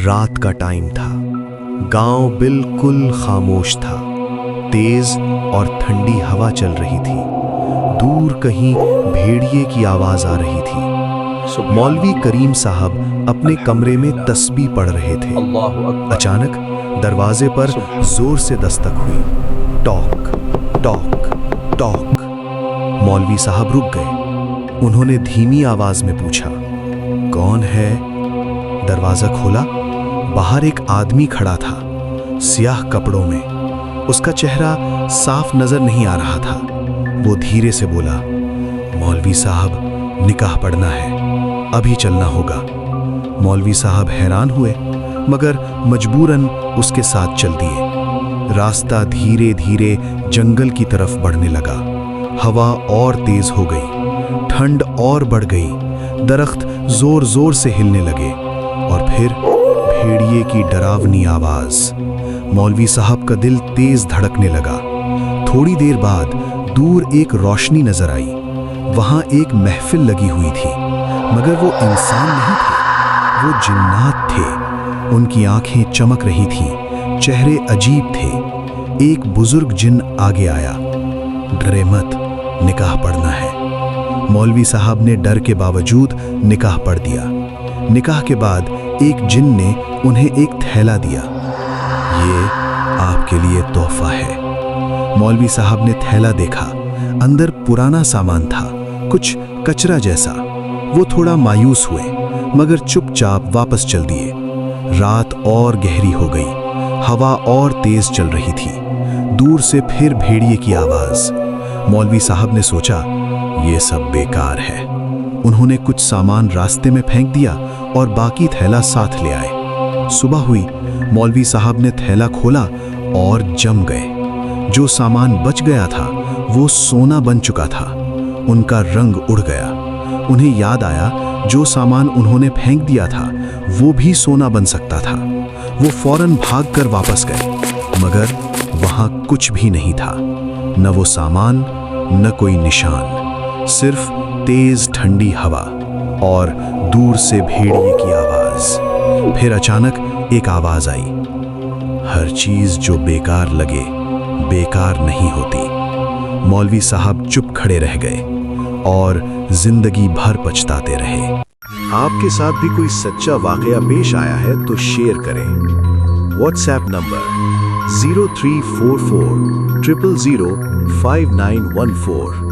رات کا ٹائم تھا۔ گاؤں بالکل خاموش تھا۔ تیز اور ٹھنڈی ہوا چل رہی تھی۔ دور کہیں بھیڑیے کی آواز آ رہی تھی۔ مولوی کریم صاحب اپنے کمرے میں تسبیح پڑھ رہے تھے۔ اچانک دروازے پر زور سے دستک ہوئی۔ Talk talk talk. مولوی صاحب رک گئے۔ انہوں نے دھیمی آواز میں پوچھا، کون ہے؟ دروازہ کھولا۔ باہر ایک آدمی کھڑا تھا، سیاہ کپڑوں میں۔ اس کا چہرہ صاف نظر نہیں آ رہا تھا۔ وہ دھیرے سے بولا، مولوی صاحب، نکاح پڑھنا ہے، ابھی چلنا ہوگا۔ مولوی صاحب حیران ہوئے مگر مجبوراً اس کے ساتھ چل دیے۔ راستہ دھیرے دھیرے جنگل کی طرف بڑھنے لگا۔ ہوا اور تیز ہو گئی، ٹھنڈ اور بڑھ گئی۔ درخت زور زور سے ہلنے لگے اور پھر بھیڑیے کی ڈراونی آواز۔ مولوی صاحب کا دل تیز دھڑکنے لگا۔ تھوڑی دیر بعد دور ایک روشنی نظر آئی۔ وہاں ایک محفل لگی ہوئی تھی، مگر وہ انسان نہیں تھے، وہ جنات تھے۔ ان کی آنکھیں چمک رہی تھیں، چہرے عجیب تھے۔ ایک بزرگ جن آگے آیا، ڈرے مت، نکاح پڑھنا ہے۔ مولوی صاحب نے ڈر کے باوجود نکاح پڑھ دیا۔ نکاح کے بعد ایک جن نے انہیں ایک تھیلا دیا، یہ آپ کے لیے تحفہ ہے۔ مولوی صاحب نے تھیلا دیکھا، اندر پرانا سامان تھا، کچھ کچرا جیسا۔ وہ تھوڑا مایوس ہوئے مگر چپ چاپ واپس چل دیے۔ رات اور گہری ہو گئی، ہوا اور تیز چل رہی تھی۔ دور سے پھر بھیڑیے کی آواز۔ مولوی صاحب نے سوچا، یہ سب بیکار ہے۔ انہوں نے کچھ سامان راستے میں پھینک دیا اور باقی تھیلا ساتھ لے آئے۔ صبح ہوئی، مولوی صاحب نے تھیلا کھولا اور جم گئے۔ جو سامان بچ گیا تھا وہ سونا بن چکا تھا۔ ان کا رنگ اڑ گیا۔ انہیں یاد آیا جو سامان انہوں نے پھینک دیا تھا وہ بھی سونا بن سکتا تھا۔ وہ فوراً بھاگ کر واپس گئے مگر وہاں کچھ بھی نہیں تھا، نہ وہ سامان نہ کوئی نشان، صرف تیز ٹھنڈی ہوا اور دور سے بھیڑیے کی آواز۔ پھر اچانک ایک آواز آئی، ہر چیز جو بیکار لگے بیکار نہیں ہوتی۔ مولوی صاحب چپ کھڑے رہ گئے اور زندگی بھر پچھتاتے رہے۔ آپ کے ساتھ بھی کوئی سچا واقعہ پیش آیا ہے تو شیئر کریں۔ What's app number 0344 000 5914